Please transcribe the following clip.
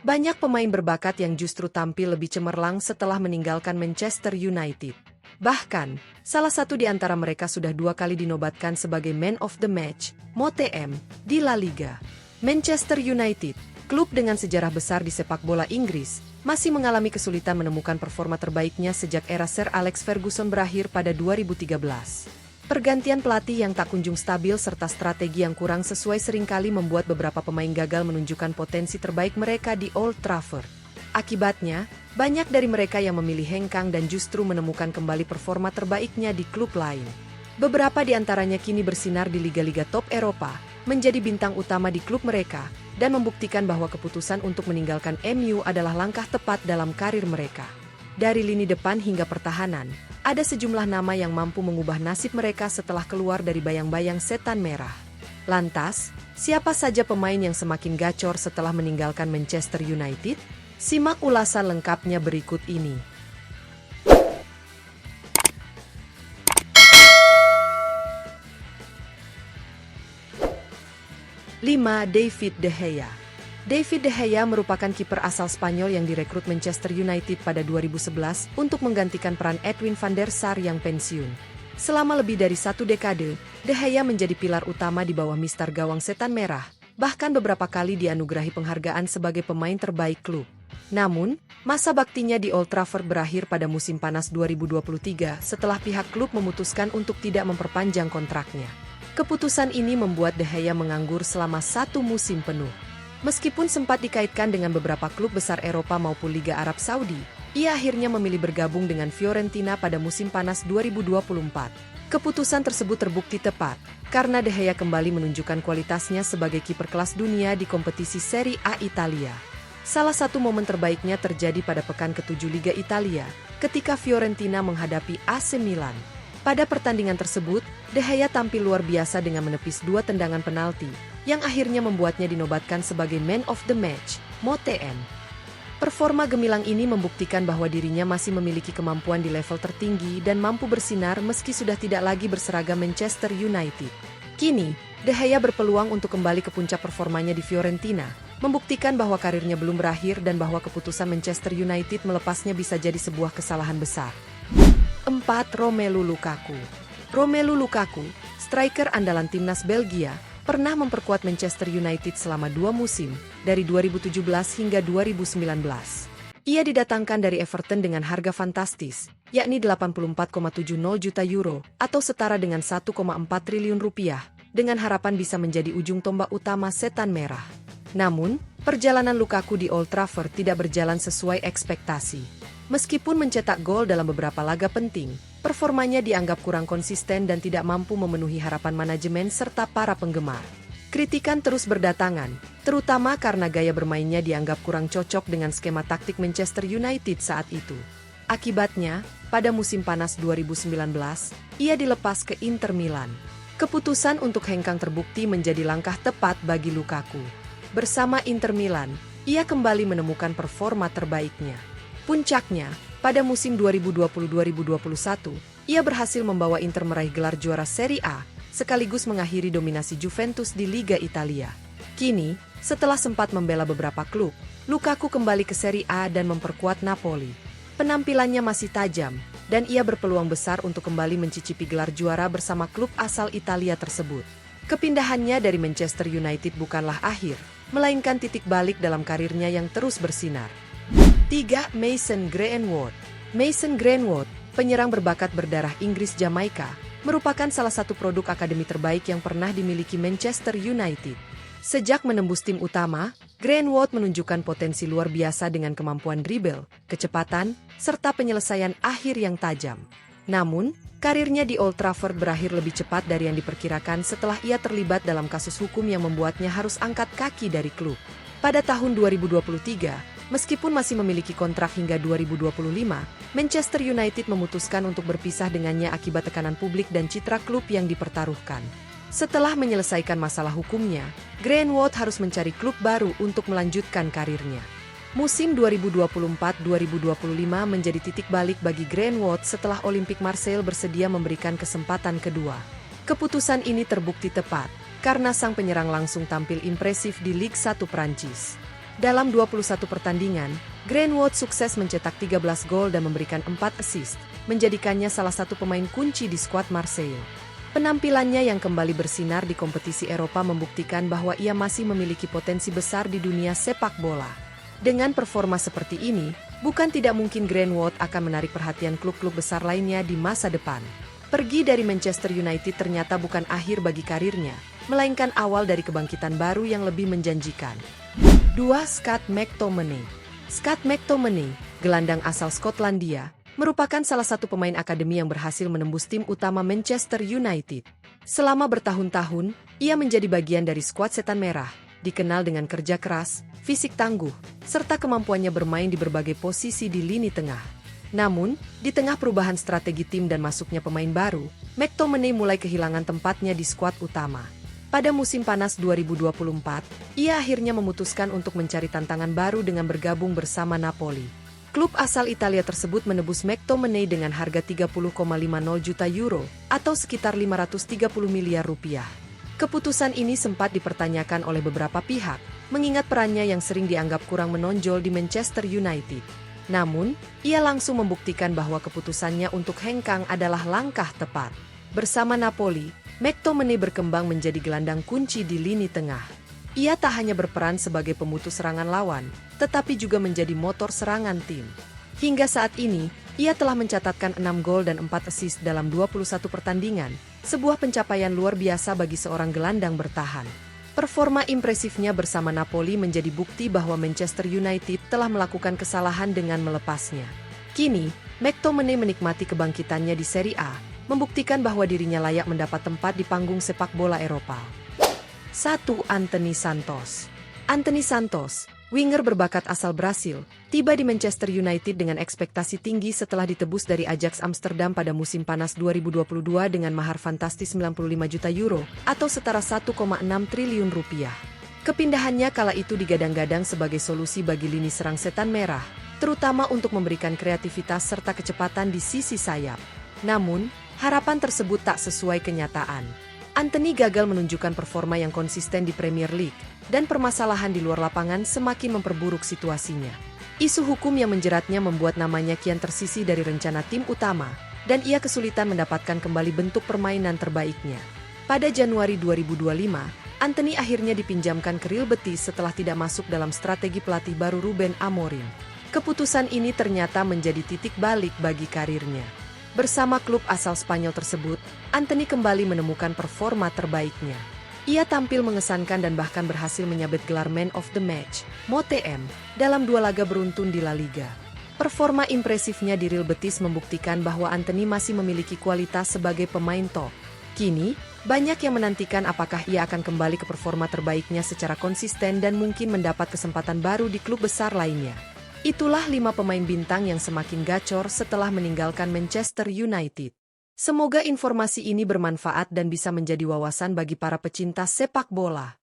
Banyak pemain berbakat yang justru tampil lebih cemerlang setelah meninggalkan Manchester United. Bahkan, salah satu di antara mereka sudah 2 kali dinobatkan sebagai Man of the Match, (MOTM), di La Liga. Manchester United, klub dengan sejarah besar di sepak bola Inggris, masih mengalami kesulitan menemukan performa terbaiknya sejak era Sir Alex Ferguson berakhir pada 2013. Pergantian pelatih yang tak kunjung stabil serta strategi yang kurang sesuai seringkali membuat beberapa pemain gagal menunjukkan potensi terbaik mereka di Old Trafford. Akibatnya, banyak dari mereka yang memilih hengkang dan justru menemukan kembali performa terbaiknya di klub lain. Beberapa di antaranya kini bersinar di liga-liga top Eropa, menjadi bintang utama di klub mereka, dan membuktikan bahwa keputusan untuk meninggalkan MU adalah langkah tepat dalam karir mereka. Dari lini depan hingga pertahanan, ada sejumlah nama yang mampu mengubah nasib mereka setelah keluar dari bayang-bayang setan merah. Lantas, siapa saja pemain yang semakin gacor setelah meninggalkan Manchester United? Simak ulasan lengkapnya berikut ini. 5. David De Gea. David De Gea merupakan kiper asal Spanyol yang direkrut Manchester United pada 2011 untuk menggantikan peran Edwin van der Sar yang pensiun. Selama lebih dari 1 dekade, De Gea menjadi pilar utama di bawah mister gawang setan merah, bahkan beberapa kali dianugerahi penghargaan sebagai pemain terbaik klub. Namun, masa baktinya di Old Trafford berakhir pada musim panas 2023 setelah pihak klub memutuskan untuk tidak memperpanjang kontraknya. Keputusan ini membuat De Gea menganggur selama 1 musim penuh. Meskipun sempat dikaitkan dengan beberapa klub besar Eropa maupun Liga Arab Saudi, ia akhirnya memilih bergabung dengan Fiorentina pada musim panas 2024. Keputusan tersebut terbukti tepat, karena De Gea kembali menunjukkan kualitasnya sebagai kiper kelas dunia di kompetisi Serie A Italia. Salah satu momen terbaiknya terjadi pada pekan ke-7 Liga Italia, ketika Fiorentina menghadapi AC Milan. Pada pertandingan tersebut, De Gea tampil luar biasa dengan menepis 2 tendangan penalti, yang akhirnya membuatnya dinobatkan sebagai Man of the Match, (MOTM). Performa gemilang ini membuktikan bahwa dirinya masih memiliki kemampuan di level tertinggi dan mampu bersinar meski sudah tidak lagi berseragam Manchester United. Kini, De Gea berpeluang untuk kembali ke puncak performanya di Fiorentina, membuktikan bahwa karirnya belum berakhir dan bahwa keputusan Manchester United melepasnya bisa jadi sebuah kesalahan besar. 4. Romelu Lukaku. Romelu Lukaku, striker andalan timnas Belgia, pernah memperkuat Manchester United selama 2 musim, dari 2017 hingga 2019. Ia didatangkan dari Everton dengan harga fantastis, yakni 84,70 juta euro, atau setara dengan 1,4 triliun rupiah, dengan harapan bisa menjadi ujung tombak utama setan merah. Namun, perjalanan Lukaku di Old Trafford tidak berjalan sesuai ekspektasi. Meskipun mencetak gol dalam beberapa laga penting, performanya dianggap kurang konsisten dan tidak mampu memenuhi harapan manajemen serta para penggemar. Kritikan terus berdatangan, terutama karena gaya bermainnya dianggap kurang cocok dengan skema taktik Manchester United saat itu. Akibatnya, pada musim panas 2019, ia dilepas ke Inter Milan. Keputusan untuk hengkang terbukti menjadi langkah tepat bagi Lukaku. Bersama Inter Milan, ia kembali menemukan performa terbaiknya. Puncaknya, pada musim 2020-2021, ia berhasil membawa Inter meraih gelar juara Serie A, sekaligus mengakhiri dominasi Juventus di Liga Italia. Kini, setelah sempat membela beberapa klub, Lukaku kembali ke Serie A dan memperkuat Napoli. Penampilannya masih tajam, dan ia berpeluang besar untuk kembali mencicipi gelar juara bersama klub asal Italia tersebut. Kepindahannya dari Manchester United bukanlah akhir, melainkan titik balik dalam karirnya yang terus bersinar. 3. Mason Greenwood. Mason Greenwood, penyerang berbakat berdarah Inggris Jamaika, merupakan salah satu produk akademi terbaik yang pernah dimiliki Manchester United. Sejak menembus tim utama, Greenwood menunjukkan potensi luar biasa dengan kemampuan dribble, kecepatan, serta penyelesaian akhir yang tajam. Namun, karirnya di Old Trafford berakhir lebih cepat dari yang diperkirakan setelah ia terlibat dalam kasus hukum yang membuatnya harus angkat kaki dari klub. Pada tahun 2023, meskipun masih memiliki kontrak hingga 2025, Manchester United memutuskan untuk berpisah dengannya akibat tekanan publik dan citra klub yang dipertaruhkan. Setelah menyelesaikan masalah hukumnya, Greenwood harus mencari klub baru untuk melanjutkan karirnya. Musim 2024-2025 menjadi titik balik bagi Greenwood setelah Olympique Marseille bersedia memberikan kesempatan kedua. Keputusan ini terbukti tepat, karena sang penyerang langsung tampil impresif di Ligue 1 Prancis. Dalam 21 pertandingan, Greenwood sukses mencetak 13 gol dan memberikan 4 assist, menjadikannya salah satu pemain kunci di skuad Marseille. Penampilannya yang kembali bersinar di kompetisi Eropa membuktikan bahwa ia masih memiliki potensi besar di dunia sepak bola. Dengan performa seperti ini, bukan tidak mungkin Greenwood akan menarik perhatian klub-klub besar lainnya di masa depan. Pergi dari Manchester United ternyata bukan akhir bagi karirnya, melainkan awal dari kebangkitan baru yang lebih menjanjikan. 2. Scott McTominay. Scott McTominay, gelandang asal Skotlandia, merupakan salah satu pemain akademi yang berhasil menembus tim utama Manchester United. Selama bertahun-tahun, ia menjadi bagian dari skuad Setan Merah, dikenal dengan kerja keras, fisik tangguh, serta kemampuannya bermain di berbagai posisi di lini tengah. Namun, di tengah perubahan strategi tim dan masuknya pemain baru, McTominay mulai kehilangan tempatnya di skuad utama. Pada musim panas 2024, ia akhirnya memutuskan untuk mencari tantangan baru dengan bergabung bersama Napoli. Klub asal Italia tersebut menebus McTominay dengan harga 30,50 juta euro atau sekitar 530 miliar rupiah. Keputusan ini sempat dipertanyakan oleh beberapa pihak, mengingat perannya yang sering dianggap kurang menonjol di Manchester United. Namun, ia langsung membuktikan bahwa keputusannya untuk hengkang adalah langkah tepat. Bersama Napoli, McTominay berkembang menjadi gelandang kunci di lini tengah. Ia tak hanya berperan sebagai pemutus serangan lawan, tetapi juga menjadi motor serangan tim. Hingga saat ini, ia telah mencatatkan 6 gol dan 4 assist dalam 21 pertandingan, sebuah pencapaian luar biasa bagi seorang gelandang bertahan. Performa impresifnya bersama Napoli menjadi bukti bahwa Manchester United telah melakukan kesalahan dengan melepasnya. Kini, McTominay menikmati kebangkitannya di Serie A, membuktikan bahwa dirinya layak mendapat tempat di panggung sepak bola Eropa. 1. Anthony Santos. Anthony Santos, winger berbakat asal Brasil, tiba di Manchester United dengan ekspektasi tinggi setelah ditebus dari Ajax Amsterdam pada musim panas 2022 dengan mahar fantastis 95 juta euro atau setara 1,6 triliun rupiah. Kepindahannya kala itu digadang-gadang sebagai solusi bagi lini serang Setan Merah, terutama untuk memberikan kreativitas serta kecepatan di sisi sayap. Namun, harapan tersebut tak sesuai kenyataan. Anthony gagal menunjukkan performa yang konsisten di Premier League, dan permasalahan di luar lapangan semakin memperburuk situasinya. Isu hukum yang menjeratnya membuat namanya kian tersisih dari rencana tim utama, dan ia kesulitan mendapatkan kembali bentuk permainan terbaiknya. Pada Januari 2025, Anthony akhirnya dipinjamkan ke Real Betis setelah tidak masuk dalam strategi pelatih baru Ruben Amorim. Keputusan ini ternyata menjadi titik balik bagi karirnya. Bersama klub asal Spanyol tersebut, Anthony kembali menemukan performa terbaiknya. Ia tampil mengesankan dan bahkan berhasil menyabet gelar Man of the Match, MOTM, dalam 2 laga beruntun di La Liga. Performa impresifnya di Real Betis membuktikan bahwa Anthony masih memiliki kualitas sebagai pemain top. Kini, banyak yang menantikan apakah ia akan kembali ke performa terbaiknya secara konsisten dan mungkin mendapat kesempatan baru di klub besar lainnya. Itulah 5 pemain bintang yang semakin gacor setelah meninggalkan Manchester United. Semoga informasi ini bermanfaat dan bisa menjadi wawasan bagi para pecinta sepak bola.